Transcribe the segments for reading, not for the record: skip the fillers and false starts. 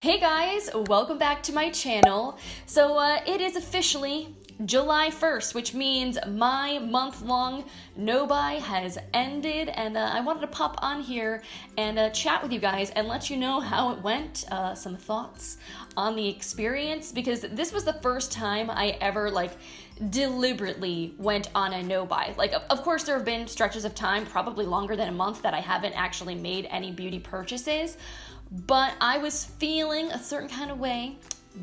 Hey guys, welcome back to my channel. So it is officially July 1st, which means my month-long no-buy has ended, and I wanted to pop on here and chat with you guys and let you know how it went, some thoughts on the experience, because this was the first time I ever deliberately went on a no-buy. Of course there have been stretches of time, probably longer than a month, that I haven't actually made any beauty purchases, but I was feeling a certain kind of way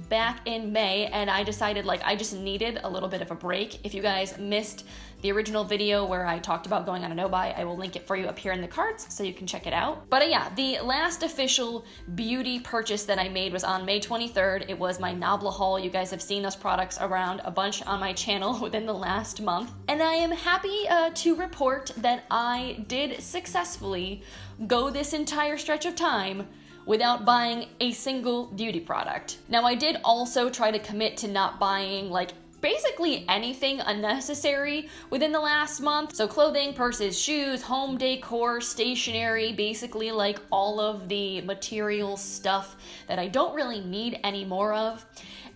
back in May, and I decided I just needed a little bit of a break. If you guys missed the original video where I talked about going on a no-buy, I will link it for you up here in the cards so you can check it out. But yeah, the last official beauty purchase that I made was on May 23rd. It was my Nabla haul. You guys have seen those products around a bunch on my channel within the last month. And I am happy to report that I did successfully go this entire stretch of time without buying a single beauty product. Now, I did also try to commit to not buying basically anything unnecessary within the last month. So clothing, purses, shoes, home decor, stationery, basically all of the material stuff that I don't really need any more of.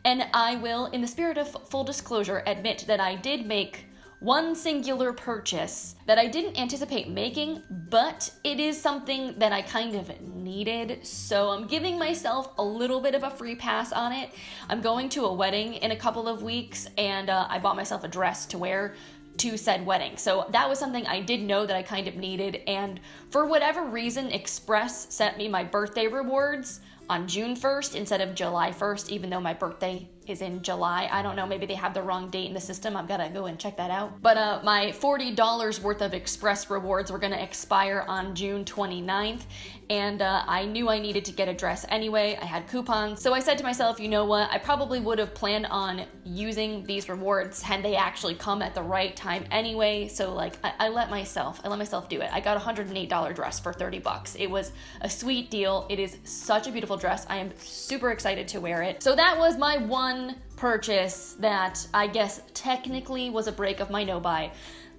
And I will, in the spirit of full disclosure, admit that I did make one singular purchase that I didn't anticipate making, but it is something that I kind of needed, so I'm giving myself a little bit of a free pass on it. I'm going to a wedding in a couple of weeks, and I bought myself a dress to wear to said wedding. So that was something I did know that I kind of needed, and for whatever reason, Express sent me my birthday rewards on June 1st instead of July 1st, even though my birthday is in July. I don't know, maybe they have the wrong date in the system. I've gotta go and check that out. But my $40 worth of Express rewards were gonna expire on June 29th, and I knew I needed to get a dress anyway. I had coupons, so I said to myself, you know what, I probably would have planned on using these rewards had they actually come at the right time anyway, so I let myself do it. I got a $108 dress for 30 bucks. It was a sweet deal. It is such a beautiful dress. I am super excited to wear it. So that was my one purchase that I guess technically was a break of my no-buy,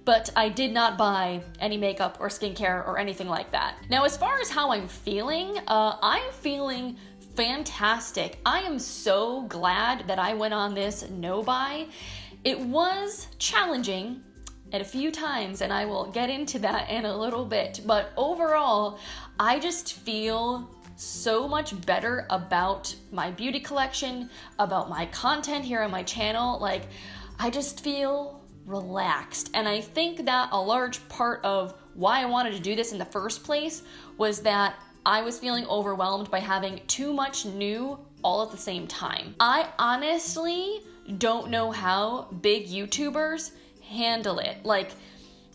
but I did not buy any makeup or skincare or anything like that. Now, as far as how I'm feeling fantastic. I am so glad that I went on this no-buy. It was challenging at a few times, and I will get into that in a little bit, but overall, I just feel so much better about my beauty collection, about my content here on my channel. I just feel relaxed. And I think that a large part of why I wanted to do this in the first place was that I was feeling overwhelmed by having too much new all at the same time. I honestly don't know how big YouTubers handle it.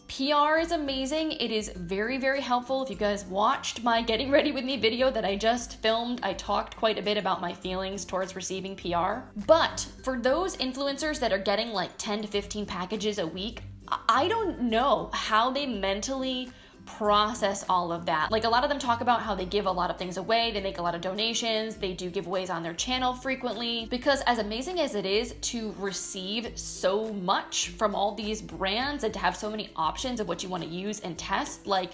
PR is amazing. It is very, very helpful. If you guys watched my Getting Ready With Me video that I just filmed, I talked quite a bit about my feelings towards receiving PR. But for those influencers that are getting 10 to 15 packages a week, I don't know how they mentally process all of that. A lot of them talk about how they give a lot of things away, they make a lot of donations, they do giveaways on their channel frequently, because as amazing as it is to receive so much from all these brands and to have so many options of what you want to use and test, I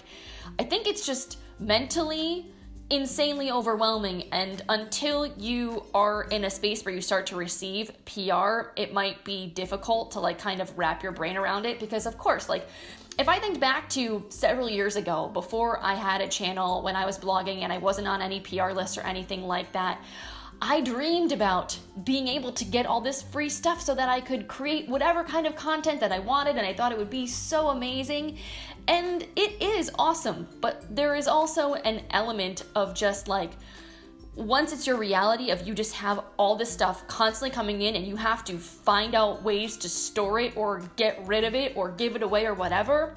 think it's just mentally insanely overwhelming, and until you are in a space where you start to receive PR, it might be difficult to kind of wrap your brain around it, because of course, if I think back to several years ago, before I had a channel, when I was blogging and I wasn't on any PR lists or anything like that, I dreamed about being able to get all this free stuff so that I could create whatever kind of content that I wanted, and I thought it would be so amazing. And it is awesome, but there is also an element of just once it's your reality of you just have all this stuff constantly coming in and you have to find out ways to store it or get rid of it or give it away or whatever,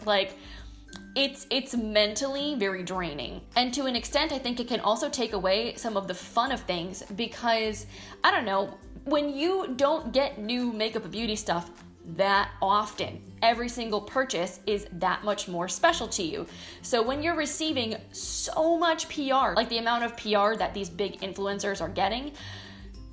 it's mentally very draining. And to an extent, I think it can also take away some of the fun of things, because, I don't know, when you don't get new makeup and beauty stuff that often, every single purchase is that much more special to you. So when you're receiving so much PR, the amount of PR that these big influencers are getting,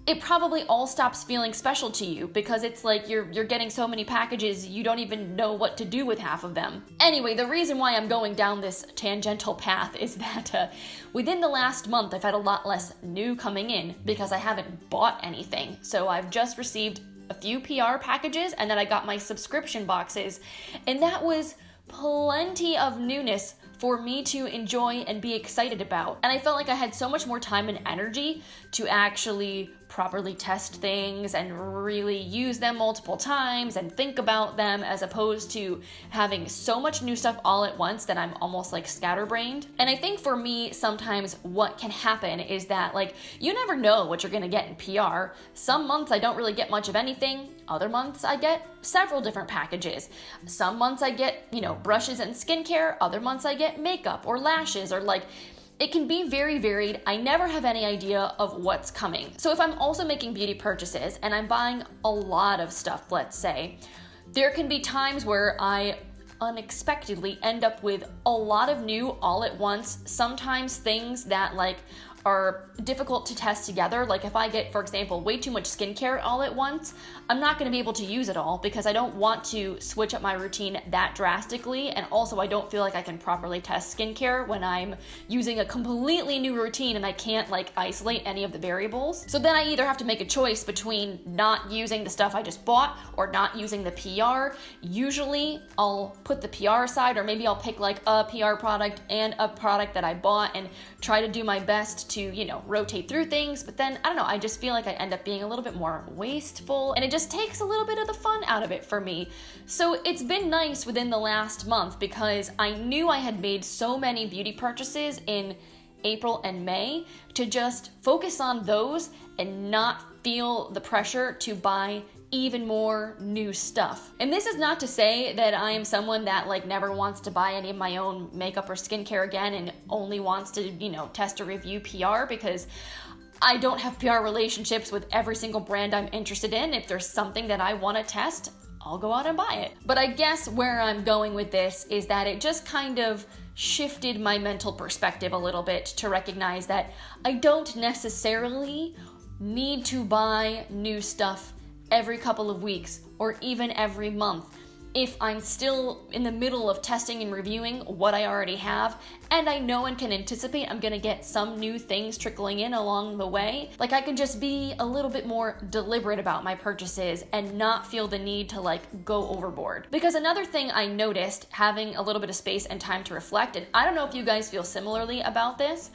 it probably all stops feeling special to you because it's like you're getting so many packages, you don't even know what to do with half of them. Anyway, the reason why I'm going down this tangential path is that within the last month, I've had a lot less new coming in because I haven't bought anything. So I've just received a few PR packages, and then I got my subscription boxes, and that was plenty of newness for me to enjoy and be excited about. And I felt like I had so much more time and energy to actually properly test things and really use them multiple times and think about them, as opposed to having so much new stuff all at once that I'm almost like scatterbrained. And I think for me, sometimes what can happen is that like you never know what you're gonna get in PR. Some months I don't really get much of anything. Other months I get several different packages. Some months I get, brushes and skincare. Other months I get makeup or lashes, or like, it can be very varied. I never have any idea of what's coming. So if I'm also making beauty purchases and I'm buying a lot of stuff, let's say, there can be times where I unexpectedly end up with a lot of new all at once. Sometimes things that like are difficult to test together. Like if I get, for example, way too much skincare all at once, I'm not going to be able to use it all because I don't want to switch up my routine that drastically. And also I don't feel like I can properly test skincare when I'm using a completely new routine and I can't like isolate any of the variables. So then I either have to make a choice between not using the stuff I just bought or not using the PR. Usually I'll put the PR aside, or maybe I'll pick like a PR product and a product that I bought and try to do my best to, rotate through things. But then, I don't know, I just feel like I end up being a little bit more wasteful, and it just takes a little bit of the fun out of it for me. So it's been nice within the last month because I knew I had made so many beauty purchases in April and May to just focus on those and not feel the pressure to buy even more new stuff. And this is not to say that I am someone that like never wants to buy any of my own makeup or skincare again and only wants to, test or review PR, because I don't have PR relationships with every single brand I'm interested in. If there's something that I want to test, I'll go out and buy it. But I guess where I'm going with this is that it just kind of shifted my mental perspective a little bit to recognize that I don't necessarily need to buy new stuff every couple of weeks or even every month if I'm still in the middle of testing and reviewing what I already have, and I know and can anticipate I'm gonna get some new things trickling in along the way. Like I can just be a little bit more deliberate about my purchases and not feel the need to like go overboard. Because another thing I noticed, having a little bit of space and time to reflect, and I don't know if you guys feel similarly about this,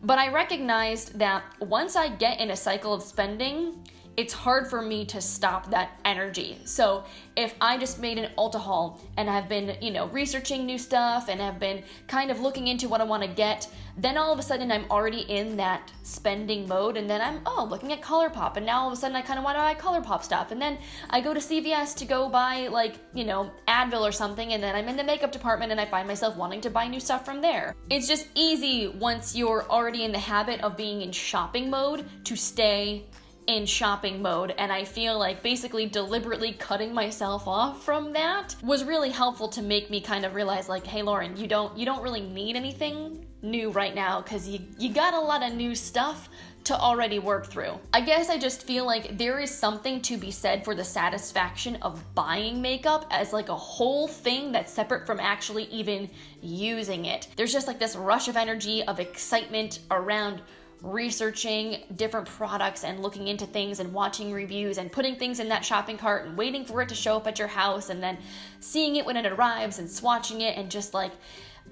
but I recognized that once I get in a cycle of spending, it's hard for me to stop that energy. So if I just made an Ulta haul and have been, researching new stuff and have been kind of looking into what I want to get, then all of a sudden I'm already in that spending mode, and then I'm looking at ColourPop, and now all of a sudden I kind of want to buy ColourPop stuff, and then I go to CVS to go buy Advil or something, and then I'm in the makeup department and I find myself wanting to buy new stuff from there. It's just easy once you're already in the habit of being in shopping mode to stay in shopping mode, and I feel like basically deliberately cutting myself off from that was really helpful to make me kind of realize like, hey Lauren, you don't really need anything new right now because you got a lot of new stuff to already work through. I guess I just feel like there is something to be said for the satisfaction of buying makeup as like a whole thing that's separate from actually even using it. There's just like this rush of energy, of excitement around researching different products and looking into things and watching reviews and putting things in that shopping cart and waiting for it to show up at your house and then seeing it when it arrives and swatching it, and just like,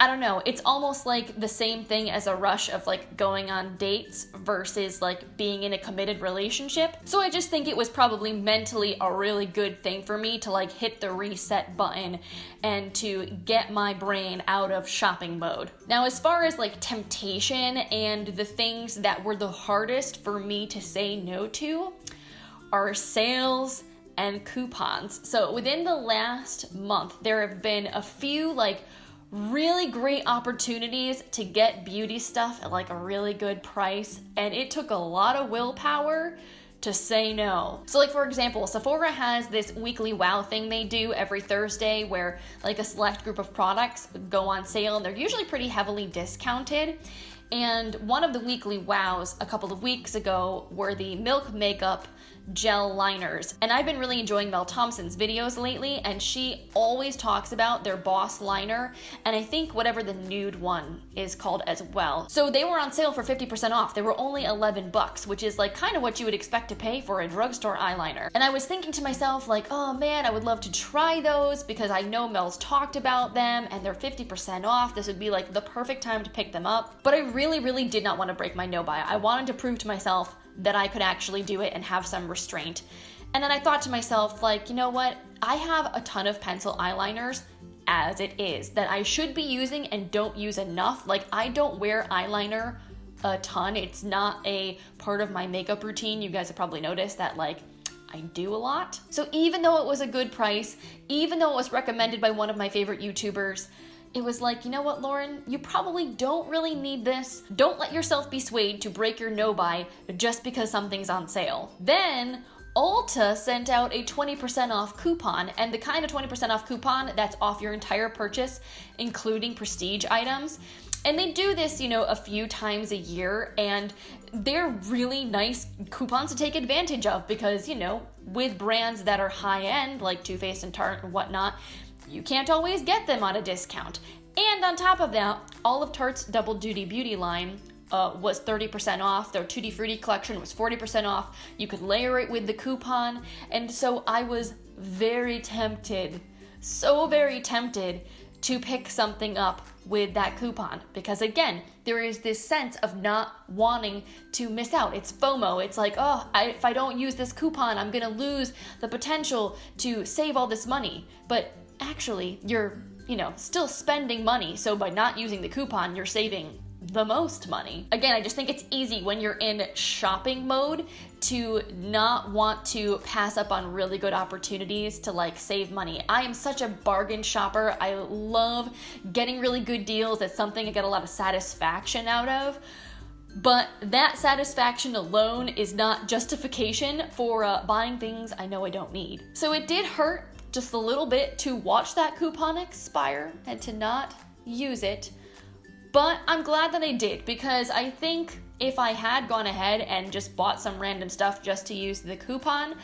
I don't know, it's almost like the same thing as a rush of like going on dates versus like being in a committed relationship. So I just think it was probably mentally a really good thing for me to like hit the reset button and to get my brain out of shopping mode. Now, as far as like temptation and the things that were the hardest for me to say no to are sales and coupons. So within the last month, there have been a few like really great opportunities to get beauty stuff at like a really good price, and it took a lot of willpower to say no. So like for example, Sephora has this weekly wow thing they do every Thursday where like a select group of products go on sale, and they're usually pretty heavily discounted. And one of the weekly wows a couple of weeks ago were the Milk Makeup gel liners. And I've been really enjoying Mel Thompson's videos lately, and she always talks about their Boss liner, and I think whatever the nude one is called as well. So they were on sale for 50% off. They were only $11, which is like kind of what you would expect to pay for a drugstore eyeliner. And I was thinking to myself like, oh man, I would love to try those because I know Mel's talked about them and they're 50% off. This would be like the perfect time to pick them up. But I really did not want to break my no-buy. I wanted to prove to myself that I could actually do it and have some restraint. And then I thought to myself, like, you know what? I have a ton of pencil eyeliners as it is that I should be using and don't use enough. Like, I don't wear eyeliner a ton. It's not a part of my makeup routine. You guys have probably noticed that, like, I do a lot. So even though it was a good price, even though it was recommended by one of my favorite YouTubers, it was like, you know what, Lauren? You probably don't really need this. Don't let yourself be swayed to break your no-buy just because something's on sale. Then Ulta sent out a 20% off coupon, and the kind of 20% off coupon that's off your entire purchase, including prestige items. And they do this, you know, a few times a year, and they're really nice coupons to take advantage of because, you know, with brands that are high-end, like Too Faced and Tarte and whatnot, you can't always get them on a discount. And on top of that, all of Tarte's Double Duty Beauty line was 30% off. Their Tutti Frutti collection was 40% off. You could layer it with the coupon. And so I was very tempted, so very tempted to pick something up with that coupon. Because again, there is this sense of not wanting to miss out. It's FOMO. It's like, oh, if I don't use this coupon, I'm gonna lose the potential to save all this money. But actually, you're, you know, still spending money. So by not using the coupon, you're saving the most money. Again, I just think it's easy when you're in shopping mode to not want to pass up on really good opportunities to like save money. I am such a bargain shopper. I love getting really good deals. It's something I get a lot of satisfaction out of. But that satisfaction alone is not justification for buying things I know I don't need. So it did hurt just a little bit to watch that coupon expire and to not use it. But I'm glad that I did, because I think if I had gone ahead and just bought some random stuff just to use the coupon,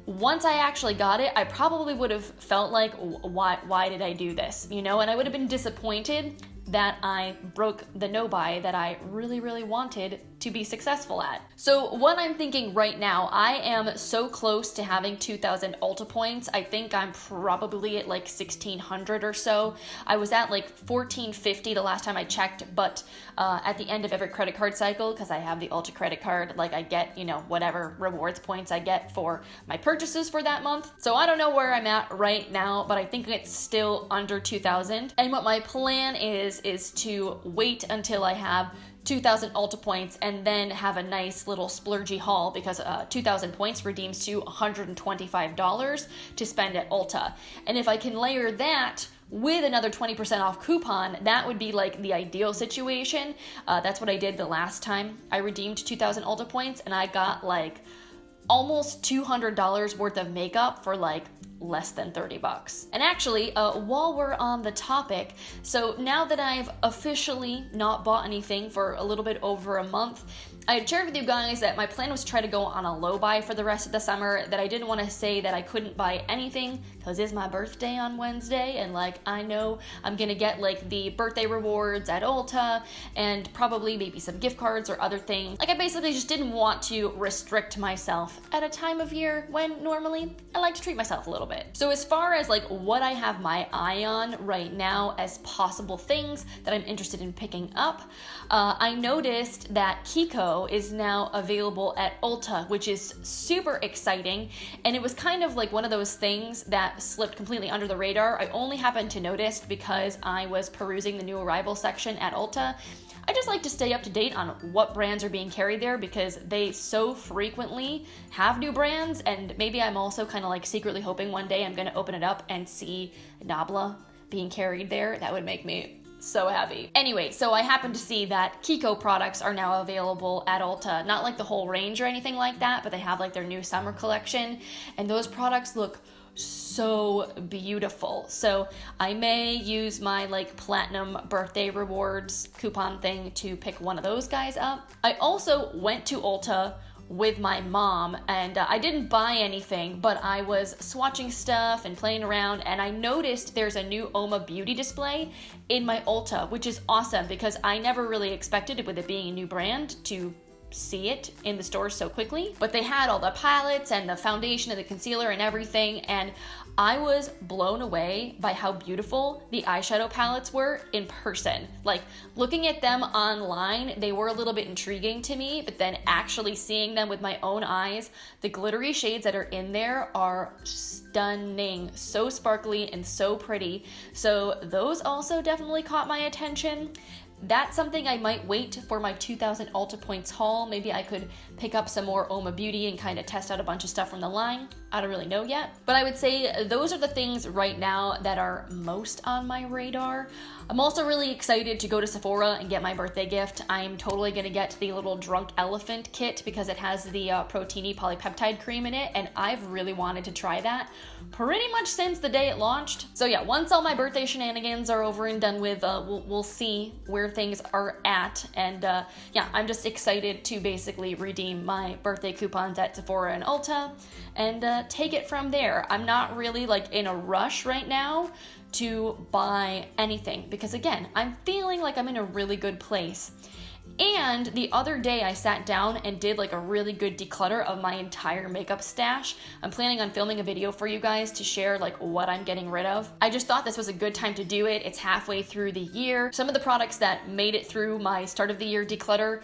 once I actually got it, I probably would have felt like, why did I do this? You know, and I would have been disappointed that I broke the no-buy that I really wanted to be successful at. So what I'm thinking right now, I am so close to having 2,000 Ulta points. I think I'm probably at like 1,600 or so. I was at like 1,450 the last time I checked, but at the end of every credit card cycle, because I have the Ulta credit card, like I get, you know, whatever rewards points I get for my purchases for that month. So I don't know where I'm at right now, but I think it's still under 2,000. And what my plan is to wait until I have 2,000 Ulta points and then have a nice little splurgy haul, because 2,000 points redeems to $125 to spend at Ulta. And if I can layer that with another 20% off coupon, that would be like the ideal situation. That's what I did the last time I redeemed 2,000 Ulta points, and I got like almost $200 worth of makeup for like less than $30. And actually, while we're on the topic, so now that I've officially not bought anything for a little bit over a month, I had shared with you guys that my plan was to try to go on a low buy for the rest of the summer, that I didn't want to say that I couldn't buy anything because it's my birthday on Wednesday, and like I know I'm gonna get like the birthday rewards at Ulta and probably maybe some gift cards or other things. Like I basically just didn't want to restrict myself at a time of year when normally I like to treat myself a little bit. So as far as like what I have my eye on right now as possible things that I'm interested in picking up, I noticed that Kiko is now available at Ulta, which is super exciting. And it was kind of like one of those things that slipped completely under the radar. I only happened to notice because I was perusing the new arrival section at Ulta. I just like to stay up to date on what brands are being carried there because they so frequently have new brands, and maybe I'm also kind of like secretly hoping one day I'm going to open it up and see Nabla being carried there. That would make me so happy. Anyway, so I happened to see that Kiko products are now available at Ulta. Not like the whole range or anything like that, but they have like their new summer collection, and those products look so beautiful. So I may use my like platinum birthday rewards coupon thing to pick one of those guys up. I also went to Ulta with my mom, and I didn't buy anything, but I was swatching stuff and playing around, and I noticed there's a new Oma beauty display in my Ulta, which is awesome because I never really expected it, with it being a new brand, to see it in the stores so quickly. But they had all the palettes and the foundation and the concealer and everything, and I was blown away by how beautiful the eyeshadow palettes were in person. Like, looking at them online, they were a little bit intriguing to me, but then actually seeing them with my own eyes, the glittery shades that are in there are stunning, so sparkly and so pretty. So those also definitely caught my attention. That's something I might wait for my 2000 Ulta Points haul. Maybe I could pick up some more Oma Beauty and kind of test out a bunch of stuff from the line. I don't really know yet. But I would say those are the things right now that are most on my radar. I'm also really excited to go to Sephora and get my birthday gift. I'm totally gonna get the little Drunk Elephant kit because it has the Proteini polypeptide cream in it, and I've really wanted to try that pretty much since the day it launched. So yeah, once all my birthday shenanigans are over and done with, we'll see where things are at. And yeah, I'm just excited to basically redeem my birthday coupons at Sephora and Ulta and take it from there. I'm not really like in a rush right now to buy anything because, again, I'm feeling like I'm in a really good place. And the other day I sat down and did like a really good declutter of my entire makeup stash. I'm planning on filming a video for you guys to share like what I'm getting rid of. I just thought this was a good time to do it. It's halfway through the year. Some of the products that made it through my start of the year declutter,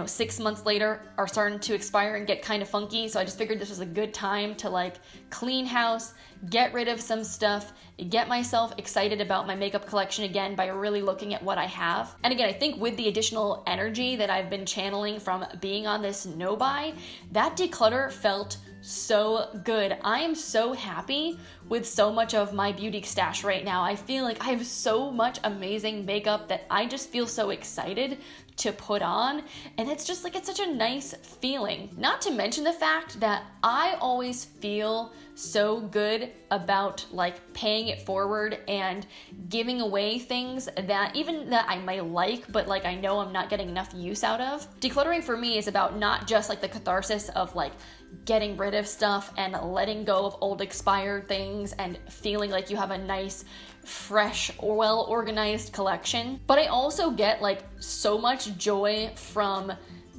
6 months later, are starting to expire and get kind of funky. So I just figured this was a good time to like clean house, get rid of some stuff, get myself excited about my makeup collection again by really looking at what I have. And again, I think with the additional energy that I've been channeling from being on this no buy, that declutter felt so good. I am so happy with so much of my beauty stash right now. I feel like I have so much amazing makeup that I just feel so excited to put on, and it's just like, it's such a nice feeling. Not to mention the fact that I always feel so good about like paying it forward and giving away things that even that I might like, but like I know I'm not getting enough use out of. Decluttering for me is about not just like the catharsis of like getting rid of stuff and letting go of old expired things and feeling like you have a nice, fresh, or well-organized collection, but I also get like so much joy from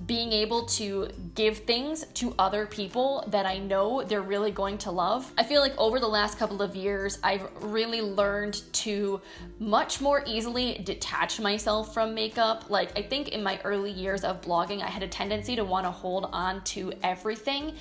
being able to give things to other people that I know they're really going to love. I feel like over the last couple of years, I've really learned to much more easily detach myself from makeup. Like, I think in my early years of blogging, I had a tendency to want to hold on to everything.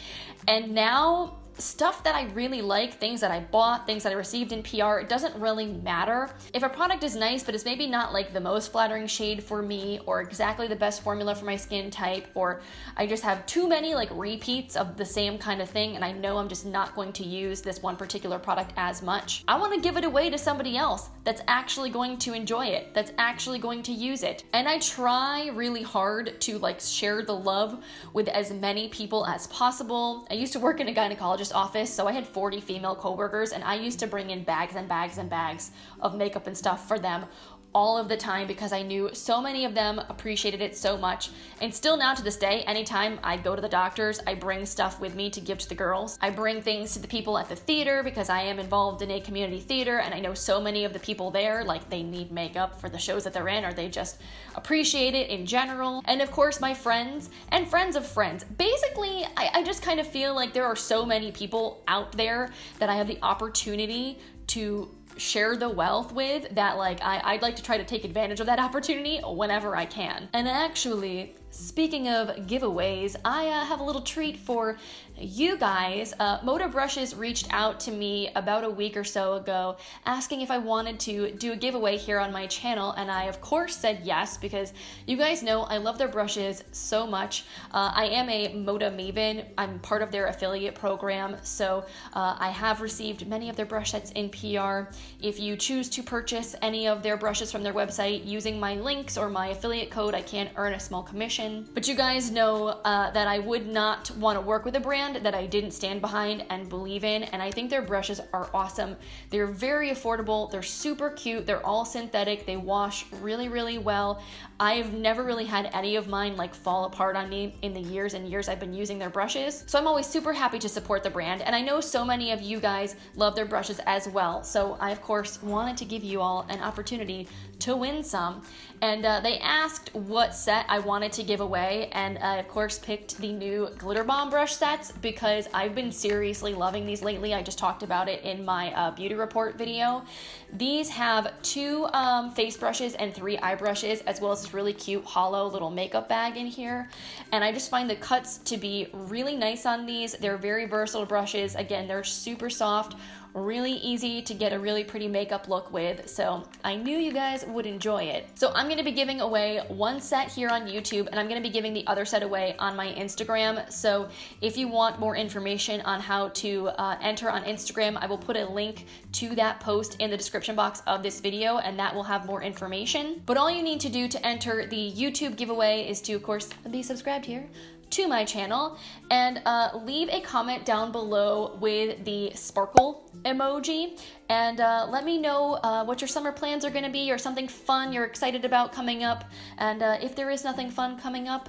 And now, stuff that I really like, things that I bought, things that I received in PR, it doesn't really matter. If a product is nice, but it's maybe not like the most flattering shade for me, or exactly the best formula for my skin type, or I just have too many like repeats of the same kind of thing and I know I'm just not going to use this one particular product as much, I want to give it away to somebody else that's actually going to enjoy it, that's actually going to use it. And I try really hard to like share the love with as many people as possible. I used to work in a gynecologist office, so I had 40 female coworkers, and I used to bring in bags and bags and bags of makeup and stuff for them all of the time because I knew so many of them appreciated it so much. And still now to this day, anytime I go to the doctors, I bring stuff with me to give to the girls. I bring things to the people at the theater because I am involved in a community theater, and I know so many of the people there, like, they need makeup for the shows that they're in, or they just appreciate it in general. And of course, my friends and friends of friends. Basically, I just kind of feel like there are so many people out there that I have the opportunity to share the wealth with, that like I'd like to try to take advantage of that opportunity whenever I can. And actually, speaking of giveaways, I have a little treat for you guys. MODA Brushes reached out to me about a week or so ago asking if I wanted to do a giveaway here on my channel, and I of course said yes, because you guys know I love their brushes so much. I am a MODA maven. I'm part of their affiliate program, so I have received many of their brush sets in PR. If you choose to purchase any of their brushes from their website using my links or my affiliate code, I can earn a small commission. information. But you guys know that I would not want to work with a brand that I didn't stand behind and believe in, and I think their brushes are awesome. They're very affordable, they're super cute, they're all synthetic, they wash really, really well. I've never really had any of mine like fall apart on me in the years and years I've been using their brushes. So I'm always super happy to support the brand, and I know so many of you guys love their brushes as well. So I of course wanted to give you all an opportunity to win some. And they asked what set I wanted to give away, and I of course picked the new glitter bomb brush sets because I've been seriously loving these lately. I just talked about it in my beauty report video. These have 2 face brushes and 3 eye brushes, as well as this really cute hollow little makeup bag in here. And I just find the cuts to be really nice on these. They're very versatile brushes. Again, they're super soft, really easy to get a really pretty makeup look with, so I knew you guys would enjoy it. So I'm going to be giving away 1 set here on YouTube, and I'm going to be giving the other set away on my Instagram. So if you want more information on how to enter on Instagram, I will put a link to that post in the description box of this video, and that will have more information. But all you need to do to enter the YouTube giveaway is to, of course, be subscribed here to my channel and leave a comment down below with the sparkle emoji, and let me know what your summer plans are going to be, or something fun you're excited about coming up. And if there is nothing fun coming up,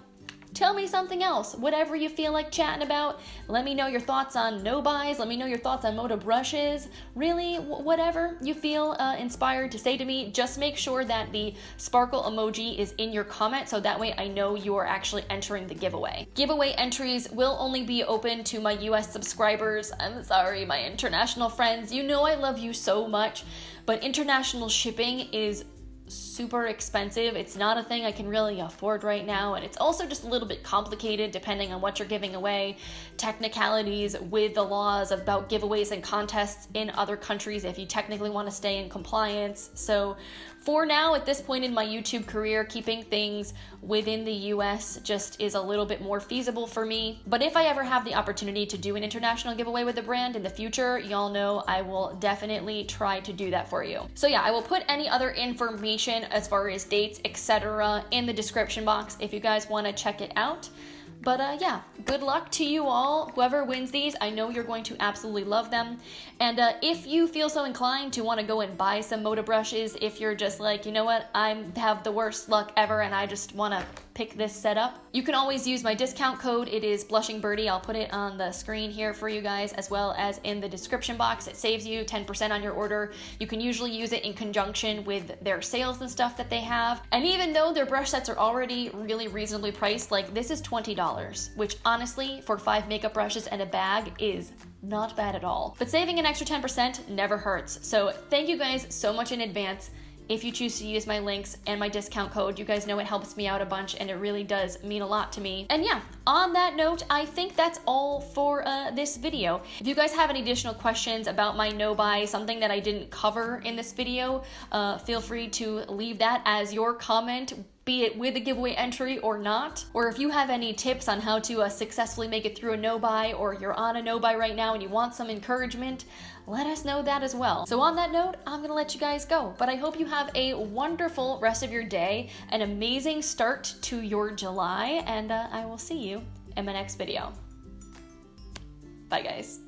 tell me something else, whatever you feel like chatting about. Let me know your thoughts on no buys, let me know your thoughts on MODA brushes, really whatever you feel inspired to say to me. Just make sure that the sparkle emoji is in your comment, so that way I know you are actually entering the giveaway. Giveaway entries will only be open to my US subscribers. I'm sorry, my international friends, you know I love you so much, but international shipping is super expensive. It's not a thing I can really afford right now, and it's also just a little bit complicated depending on what you're giving away, technicalities with the laws about giveaways and contests in other countries if you technically want to stay in compliance. So for now, at this point in my YouTube career, keeping things within the US just is a little bit more feasible for me. But if I ever have the opportunity to do an international giveaway with a brand in the future, y'all know I will definitely try to do that for you. So yeah, I will put any other information as far as dates, etc. in the description box if you guys want to check it out. But yeah, good luck to you all. Whoever wins these, I know you're going to absolutely love them. And if you feel so inclined to want to go and buy some MODA brushes, if you're just like, you know what, I have the worst luck ever and I just want to pick this set up, you can always use my discount code. It is Blushing Birdie. I'll put it on the screen here for you guys, as well as in the description box. It saves you 10% on your order. You can usually use it in conjunction with their sales and stuff that they have. And even though their brush sets are already really reasonably priced, like this is $20, which honestly for 5 makeup brushes and a bag is not bad at all. But saving an extra 10% never hurts. So thank you guys so much in advance. If you choose to use my links and my discount code, you guys know it helps me out a bunch, and it really does mean a lot to me. And yeah, on that note, I think that's all for this video. If you guys have any additional questions about my no buy, something that I didn't cover in this video, feel free to leave that as your comment, be it with a giveaway entry or not. Or if you have any tips on how to successfully make it through a no buy, or you're on a no buy right now and you want some encouragement, let us know that as well. So on that note, I'm gonna let you guys go, but I hope you have a wonderful rest of your day, an amazing start to your July, and I will see you in my next video. Bye guys.